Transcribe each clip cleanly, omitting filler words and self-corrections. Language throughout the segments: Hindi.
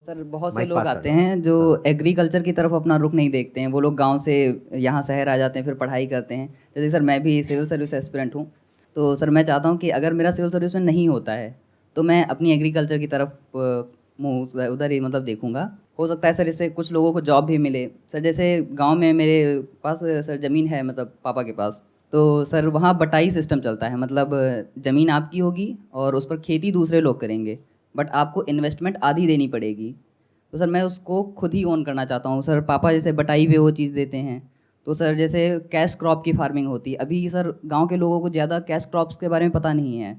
सर बहुत से माइक लोग पास कर आते दो। हैं जो हाँ। एग्रीकल्चर की तरफ अपना रुख नहीं देखते हैं। वो लोग गांव से यहाँ शहर आ जाते हैं, फिर पढ़ाई करते हैं। जैसे सर मैं भी सिविल सर्विस एस्पिरेंट हूँ। तो सर मैं चाहता हूँ कि अगर मेरा सिविल सर्विस में नहीं होता है तो मैं अपनी एग्रीकल्चर की तरफ मुँह उधर ही मतलब देखूंगा। हो सकता है सर इससे कुछ लोगों को जॉब भी मिले। सर जैसे गांव में मेरे पास सर ज़मीन है, मतलब पापा के पास। तो सर वहाँ बटाई सिस्टम चलता है, मतलब ज़मीन आपकी होगी और उस पर खेती दूसरे लोग करेंगे, बट आपको इन्वेस्टमेंट आधी देनी पड़ेगी। तो सर मैं उसको खुद ही ओन करना चाहता हूँ। सर पापा जैसे बटाई पे वो चीज़ देते हैं। तो सर जैसे कैश क्रॉप की फार्मिंग होती है, अभी सर गांव के लोगों को ज़्यादा कैश क्रॉप्स के बारे में पता नहीं है।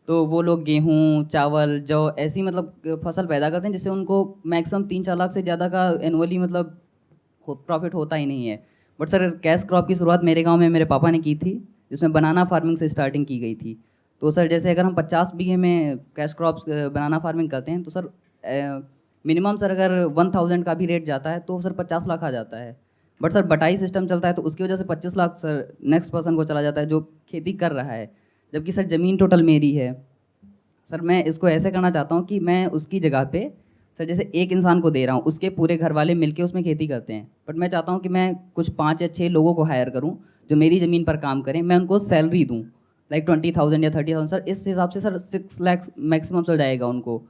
तो वो लोग गेहूँ, चावल, जौ ऐसी मतलब फसल पैदा करते हैं जिससे उनको मैक्सिमम 3-4 लाख से ज़्यादा का एनुअली मतलब प्रॉफिट होता ही नहीं है। बट सर कैश क्रॉप की शुरुआत मेरे गांव में मेरे पापा ने की थी, जिसमें बनाना फार्मिंग से स्टार्टिंग की गई थी। तो सर जैसे अगर हम 50 बीघे में कैश क्रॉप्स बनाना फार्मिंग करते हैं तो सर मिनिमम सर अगर 1000 का भी रेट जाता है तो सर 50 लाख आ जाता है। बट सर बटाई सिस्टम चलता है तो उसकी वजह से 25 लाख सर नेक्स्ट पर्सन को चला जाता है जो खेती कर रहा है, जबकि सर ज़मीन टोटल मेरी है। सर मैं इसको ऐसे करना चाहता हूँ कि मैं उसकी जगह पे सर जैसे एक इंसान को दे रहा हूँ, उसके पूरे घर वाले मिलके उसमें खेती करते हैं। बट मैं चाहता हूँ कि मैं कुछ 5 या 6 लोगों को हायर करूँ जो मेरी ज़मीन पर काम करें, मैं उनको सैलरी दूँ लाइक 20,000 या 30,000। सर इस हिसाब से सर 6 लाख मैक्सिमम चल जाएगा उनको।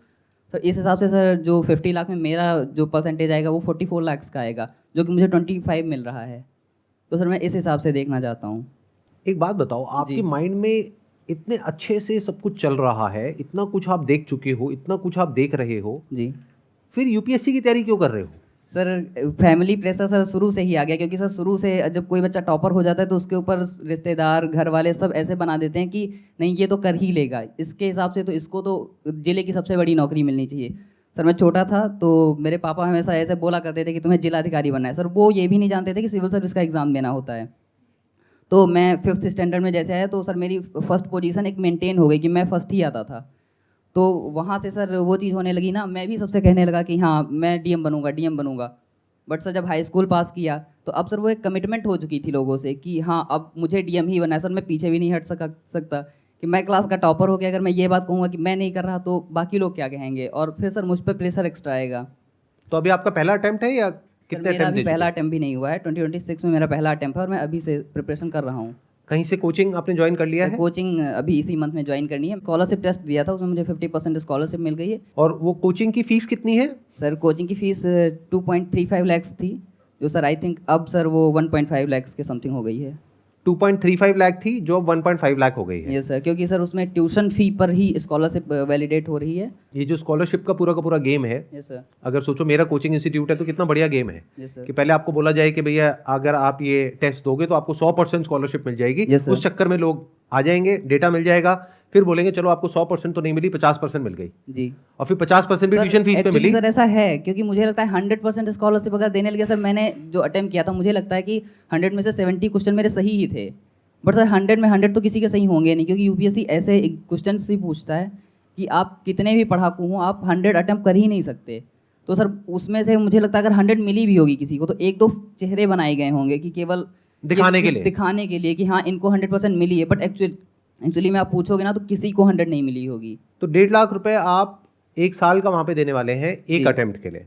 तो इस हिसाब से सर जो 50 लाख में मेरा जो परसेंटेज आएगा वो 44 लाख का आएगा, जो कि मुझे 25 मिल रहा है। तो सर मैं इस हिसाब से देखना चाहता हूँ। एक बात बताओ, जी आपके माइंड में इतने अच्छे से सब कुछ चल रहा है, इतना कुछ आप देख चुके हो, इतना कुछ आप देख रहे हो, जी फिर यूपीएससी की तैयारी क्यों कर रहे हो? सर फैमिली प्रेशर सर शुरू से ही आ गया, क्योंकि सर शुरू से जब कोई बच्चा टॉपर हो जाता है तो उसके ऊपर रिश्तेदार, घर वाले सब ऐसे बना देते हैं कि नहीं ये तो कर ही लेगा, इसके हिसाब से तो इसको तो जिले की सबसे बड़ी नौकरी मिलनी चाहिए। सर मैं छोटा था तो मेरे पापा हमेशा ऐसे बोला करते थे कि तुम्हें जिलाधिकारी बनना है। सर वो ये भी नहीं जानते थे कि सिविल सर्विस का एग्ज़ाम देना होता है। तो मैं 5th स्टैंडर्ड में जैसे आया तो सर मेरी फर्स्ट पोजीशन एक मेंटेन हो गई कि मैं फर्स्ट ही आता था। तो वहाँ से सर वो चीज़ होने लगी ना, मैं भी सबसे कहने लगा कि हाँ मैं डीएम बनूंगा, डीएम बनूंगा। बट सर जब हाई स्कूल पास किया तो अब सर वो एक कमिटमेंट हो चुकी थी लोगों से कि हाँ अब मुझे डीएम ही बनना है। सर मैं पीछे भी नहीं हट सकता कि मैं क्लास का टॉपर हो गया, अगर मैं ये बात कहूँगा कि मैं नहीं कर रहा तो बाकी लोग क्या कहेंगे, और फिर सर मुझ पर प्रेशर एक्स्ट्रा आएगा। तो अभी आपका पहला अटेम्प्ट है या सर कितने मेरा अटेम्प्ट अभी दे चुके पहला हो? अटेम्प्ट भी नहीं हुआ है, 2026 में मेरा पहला अटेम्प्ट है और मैं अभी से प्रिपरेशन कर रहा हूँ। कहीं से कोचिंग आपने ज्वाइन कर लिया सर है? कोचिंग अभी इसी मंथ में ज्वाइन करनी है। स्कॉलरशिप टेस्ट दिया था, उसमें मुझे 50% स्कॉलरशिप मिल गई है। और वो कोचिंग की फीस कितनी है? सर कोचिंग की फीस 2.35 लैक्स थी, जो सर आई थिंक अब सर वो 1.5 लैक्स के समथिंग हो गई है। 2.35 लाख थी जो अब 1.5 लाख हो गई है। ये सर क्योंकि सर उसमें ट्यूशन फी पर ही स्कॉलरशिप वैलिडेट हो रही है। ये जो स्कॉलरशिप का पूरा गेम है, ये सर। अगर सोचो मेरा कोचिंग इंस्टीट्यूट है तो कितना बढ़िया गेम है ये सर। कि पहले आपको बोला जाए कि भैया अगर आप ये टेस्ट दोगे तो आपको 100% स्कॉलरशिप मिल जाएगी। Yes, sir. उस चक्कर में लोग आ जाएंगे, डेटा मिल जाएगा, फिर बोलेंगे चलो आपको 100% तो नहीं मिली, 50% मिल गई, जी और फिर 50% भी सर ट्यूशन फीस पे एक्चुअली मिली। सर ऐसा है, क्योंकि मुझे लगता है 100% स्कॉलरशिप अगर देने लगे, सर मैंने जो अटेम्प्ट किया था मुझे लगता है कि 100 में से 70 क्वेश्चन मेरे सही ही थे। बट सर 100 में 100 तो किसी के सही होंगे नहीं, क्योंकि यूपीएससी ऐसे क्वेश्चन ही पूछता है कि आप कितने भी पढ़ाकू हों आप 100 अटेम्प्ट कर ही नहीं सकते। तो सर उसमें से मुझे लगता है अगर 100 मिली भी होगी किसी को तो एक दो चेहरे बनाए गए होंगे कि केवल दिखाने के लिए। दिखाने के लिए कि हाँ इनको 100% मिली है, बट एक्चुअली में आप पूछोगे ना तो किसी को 100 नहीं मिली होगी। तो 1.5 लाख रुपए आप एक साल का वहां पे देने वाले हैं एक जी। अटेम्प्ट के लिए।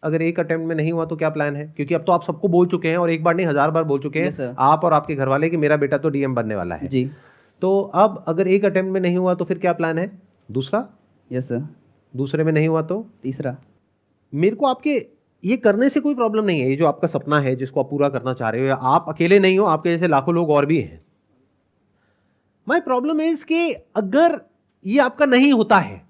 अगर एक अटेम्प्ट में नहीं हुआ तो क्या प्लान है? क्योंकि अब तो आप सबको बोल चुके हैं, और एक बार नहीं 1000 बार बोल चुके हैं, Yes, sir. आप और आपके घर वाले, कि मेरा बेटा तो डीएम बनने वाला है। जी तो अब अगर एक अटेम्प्ट में नहीं हुआ तो फिर क्या प्लान है? दूसरा? Yes sir. दूसरे में नहीं हुआ तो तीसरा। मेरे को आपके ये करने से कोई प्रॉब्लम नहीं है। ये जो आपका सपना है जिसको आप पूरा करना चाह रहे हो, या आप अकेले नहीं हो, आपके जैसे लाखों लोग और भी हैं। माय प्रॉब्लम इज कि अगर ये आपका नहीं होता है,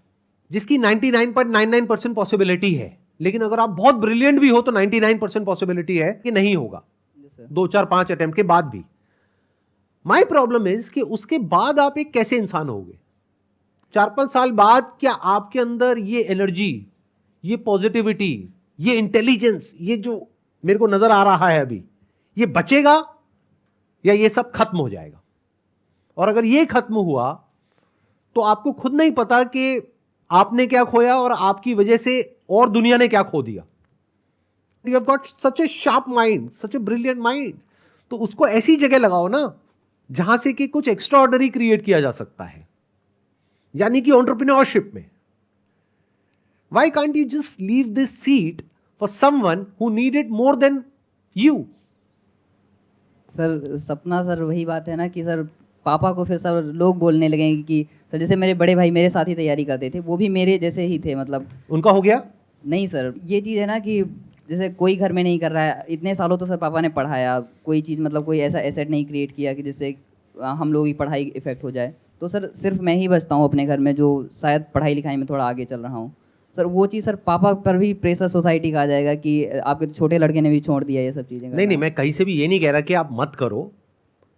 जिसकी 99.99% पॉसिबिलिटी है, लेकिन अगर आप बहुत ब्रिलियंट भी हो तो 99% पॉसिबिलिटी है कि नहीं होगा, यस सर। 2 4 5 अटेम्प्ट के बाद भी। माय प्रॉब्लम इज कि उसके बाद आप एक कैसे इंसान होगे? 4-5 साल बाद क्या आपके अंदर ये एनर्जी, ये पॉजिटिविटी, ये इंटेलिजेंस, ये जो मेरे को नजर आ रहा है अभी, ये बचेगा या ये सब खत्म हो जाएगा? और अगर ये खत्म हुआ तो आपको खुद नहीं पता कि आपने क्या खोया और आपकी वजह से और दुनिया ने क्या खो दिया। You have got such A sharp mind, such a brilliant mind, तो उसको ऐसी जगह लगाओ ना जहां से कि कुछ एक्स्ट्रा ऑर्डिनरी क्रिएट किया जा सकता है, यानी कि एंटरप्रेन्योरशिप में। Why can't you just leave this seat for someone who need it more than you? Sir सपना सर वही बात है ना कि सर पापा को फिर सर लोग बोलने लगेंगे कि सर जैसे मेरे बड़े भाई मेरे साथ ही तैयारी करते थे, वो भी मेरे जैसे ही थे, मतलब उनका हो गया? नहीं सर, ये चीज़ है ना कि जैसे कोई घर में नहीं कर रहा है, इतने सालों तो सर पापा ने पढ़ाया, कोई चीज़ मतलब कोई ऐसा एसेट नहीं क्रिएट किया कि जिससे हम लोगों की पढ़ाई इफेक्ट हो जाए। तो सर सिर्फ मैं ही बचता हूँ अपने घर में जो शायद पढ़ाई लिखाई में थोड़ा आगे चल रहा हूँ। सर वो चीज़ सर पापा पर भी प्रेशर सोसाइटी का आ जाएगा कि आपके तो छोटे लड़के ने भी छोड़ दिया ये सब चीज़ें। नहीं, मैं कहीं से भी ये नहीं कह रहा कि आप मत करो,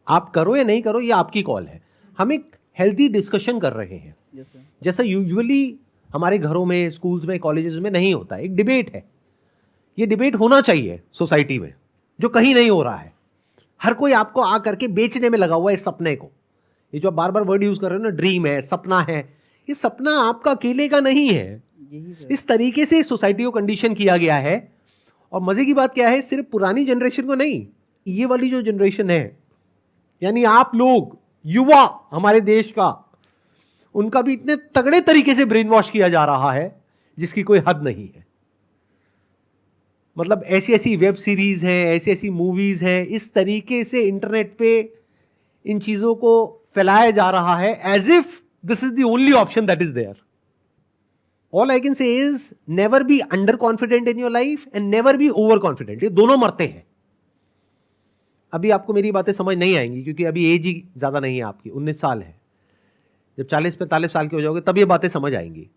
आप करो या नहीं करो ये आपकी कॉल है। हम एक हेल्दी डिस्कशन कर रहे हैं, जैसा यूजुअली हमारे घरों में, स्कूल्स में, कॉलेजेस में नहीं होता। एक डिबेट है, ये डिबेट होना चाहिए सोसाइटी में, जो कहीं नहीं हो रहा है। हर कोई आपको आ करके बेचने में लगा हुआ है इस सपने को। ये जो आप बार बार वर्ड यूज कर रहे हो ना, ड्रीम है, सपना है, ये सपना आपका अकेले का नहीं है। इस तरीके से सोसाइटी को कंडीशन किया गया है। और मजे की बात क्या है, सिर्फ पुरानी जनरेशन को नहीं, ये वाली जो जनरेशन है, यानी आप लोग युवा हमारे देश का, उनका भी इतने तगड़े तरीके से ब्रेन वॉश किया जा रहा है जिसकी कोई हद नहीं है। मतलब ऐसी ऐसी वेब सीरीज है, ऐसी ऐसी मूवीज है, इस तरीके से इंटरनेट पे इन चीजों को फैलाया जा रहा है as if this is the only option that is there. All I can say is never be under confident in your life and never be over confident. ये दोनों मरते हैं। अभी आपको मेरी बातें समझ नहीं आएंगी क्योंकि अभी एज ही ज्यादा नहीं है आपकी, 19 साल है। जब 40-45 साल के हो जाओगे तब ये बातें समझ आएंगी।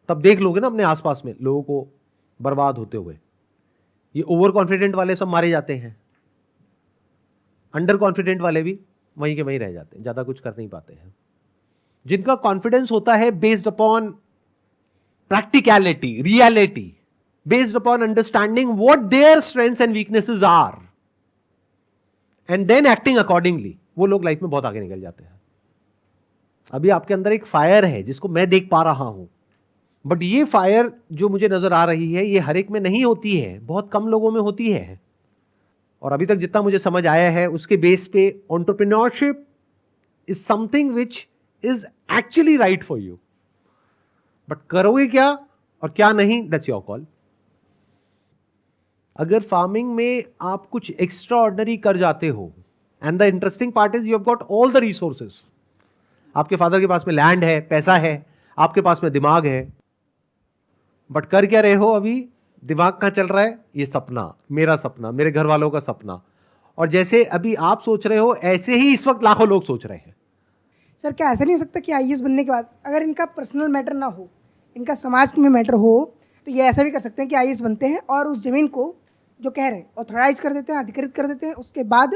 तब देख लोगे ना अपने आसपास में लोगों को बर्बाद होते हुए। ये ओवर कॉन्फिडेंट वाले सब मारे जाते हैं, अंडर कॉन्फिडेंट वाले भी वहीं के वहीं रह जाते हैं, ज्यादा कुछ कर नहीं पाते हैं। जिनका कॉन्फिडेंस होता है based upon practicality, reality, based upon understanding what their strengths and weaknesses are and then acting accordingly, वो लोग लाइफ में बहुत आगे निकल जाते हैं। अभी आपके अंदर एक फायर है जिसको मैं देख पा रहा हूं, बट ये फायर जो मुझे नजर आ रही है ये हर एक में नहीं होती है, बहुत कम लोगों में होती है। और अभी तक जितना मुझे समझ आया है उसके बेस पे entrepreneurship is something which is actually right for you. But करोगे क्या और क्या नहीं, दैट्स योर कॉल। अगर फार्मिंग में आप कुछ एक्स्ट्रा ऑर्डिनरी कर जाते हो, and the interesting part is you have got all the resources. आपके फादर के पास में लैंड है, पैसा है, आपके पास में दिमाग है, बट कर क्या रहे हो अभी? दिमाग कहां चल रहा है? ये सपना, मेरा सपना, मेरे घर वालों का सपना। और जैसे अभी आप सोच रहे हो ऐसे ही इस वक्त लाखों लोग सोच रहे हैं। सर क्या ऐसा नहीं हो सकता कि आईएएस बनने के बाद अगर इनका पर्सनल मैटर ना हो, इनका समाज में मैटर हो, तो ये ऐसा भी कर सकते हैं कि आईएएस बनते हैं और उस जमीन को जो कह रहे हैं ऑथराइज कर देते हैं, अधिकृत कर देते हैं, उसके बाद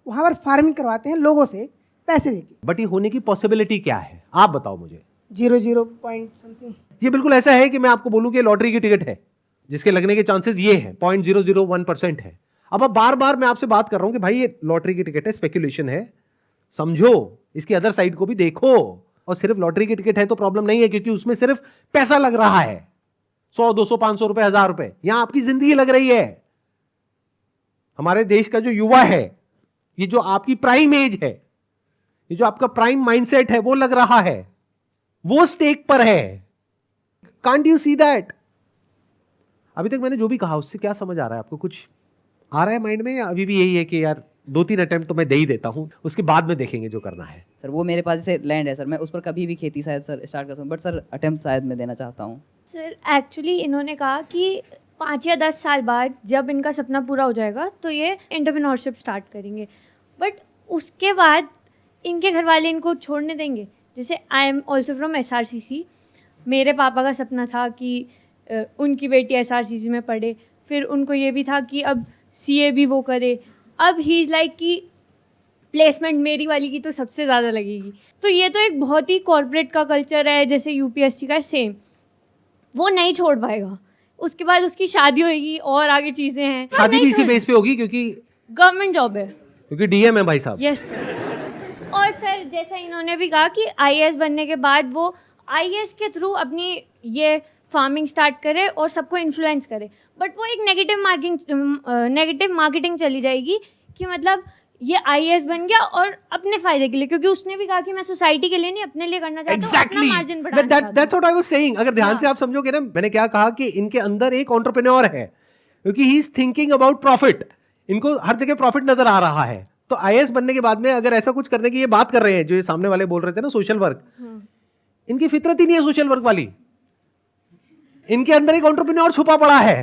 वहाँ पर फार्मिंग करवाते हैं लोगों से पैसे देके। बट ये होने की पॉसिबिलिटी क्या है आप बताओ मुझे। 0 पॉइंट समथिंग। ये बिल्कुल ऐसा है कि मैं आपको बोलूं कि लॉटरी की टिकट है जिसके लगने के चांसेस ये है 0.001% है। अब बार बार मैं आपसे बात कर रहा हूं कि भाई ये लॉटरी की टिकट है, स्पेकुलेशन है, समझो, इसकी अदर साइड को भी देखो। और सिर्फ लॉटरी की टिकट है तो प्रॉब्लम नहीं है, क्योंकि उसमें सिर्फ पैसा लग रहा है, 100, 200, 500 रुपए, 1000 रुपए। यहां आपकी जिंदगी लग रही है। हमारे देश का जो युवा है, ये जो आपकी प्राइम एज है, ये जो आपका प्राइम माइंडसेट है, वो लग रहा है, वो स्टेक पर है। Can't you see that? अभी तक मैंने जो भी कहा उससे क्या समझ आ रहा है आपको? कुछ आ रहा है माइंड में, या अभी भी यही है कि यार 2-3 अटेम्प्ट तो मैं दे ही देता हूं, उसके बाद में देखेंगे जो करना है? सर वो मेरे पास जैसे लैंड है सर, मैं उस पर कभी भी खेती शायद सर स्टार्ट कर सकूँ, बट सर अटेम्प्ट शायद मैं देना चाहता हूँ। सर एक्चुअली इन्होंने कहा कि 5 या 10 साल बाद जब इनका सपना पूरा हो जाएगा तो ये एंटरप्रेन्योरशिप स्टार्ट करेंगे, बट उसके बाद इनके घर वाले इनको छोड़ने देंगे? जैसे I am also from SRCC। मेरे पापा का सपना था कि उनकी बेटी SRCC में पढ़े, फिर उनको ये भी था कि अब CA भी वो करे। अब ही इज़ लाइक कि प्लेसमेंट मेरी वाली की तो सबसे ज़्यादा लगेगी। तो ये तो एक बहुत ही कॉर्पोरेट का कल्चर है, जैसे UPSC का सेम, वो नहीं छोड़ पाएगा। उसके बाद उसकी शादी होगी और आगे चीज़ें हैं। शादी भी इसी बेस पे होगी क्योंकि गवर्नमेंट जॉब है, क्योंकि DM है भाई साहब। यस। और सर जैसा इन्होंने भी कहा कि IAS बनने के बाद वो IAS के थ्रू अपनी ये फार्मिंग स्टार्ट करे और सबको इन्फ्लुएंस करे, बट वो एक नेगेटिव मार्केटिंग चली जाएगी कि मतलब ये आईएएस बन गया और अपने फायदे के लिए, क्योंकि उसने भी कहा कि मैं सोसाइटी के लिए नहीं अपने लिए करना चाहता हूँ, अपना मार्जिन बढ़ाना चाहता हूँ। That's what I was saying. अगर ध्यान से आप समझोगे ना, मैंने क्या कहा कि इनके अंदर एक एंटरप्रेन्योर है, क्योंकि he is thinking about profit. इनको हर जगह प्रॉफिट नजर आ रहा है। तो आईएएस बनने के बाद में अगर ऐसा कुछ करने की ये बात कर रहे हैं, जो ये सामने वाले बोल रहे थे ना सोशल वर्क, इनकी फितरत ही नहीं है सोशल वर्क वाली। इनके अंदर एक एंटरप्रेन्योर छुपा पड़ा है।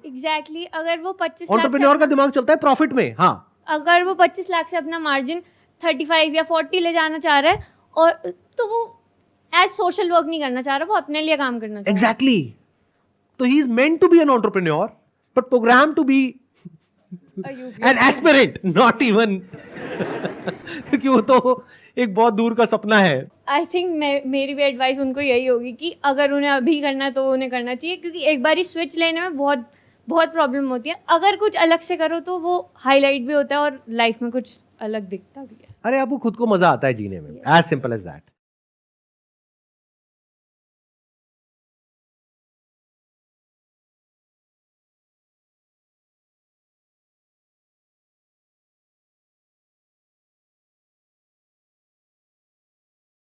एग्जैक्टली अगर वो 25 लाख एंटरप्रेन्योर का दिमाग चलता है प्रॉफिट में। हाँ, अगर वो 25 लाख से अपना मार्जिन 35 या 40 ले जाना चाह रहा है, और तो वो एज सोशल वर्क नहीं करना चाह रहा, वो अपने लिए काम करना चाह रहा है। एग्जैक्टली। तो he is meant to be an entrepreneur but programme to be an aspirant, not even क्योंकि वो तो एक बहुत दूर का सपना है। आई थिंक मेरी भी एडवाइस उनको यही होगी कि अगर उन्हें अभी करना है तो उन्हें करना चाहिए, क्योंकि एक बार ही स्विच लेने में बहुत बहुत प्रॉब्लम होती है। अगर कुछ अलग से करो तो वो हाईलाइट भी होता है और लाइफ में कुछ अलग दिखता भी है। अरे आपको खुद को मजा आता है जीने में, एज सिंपल एज दैट।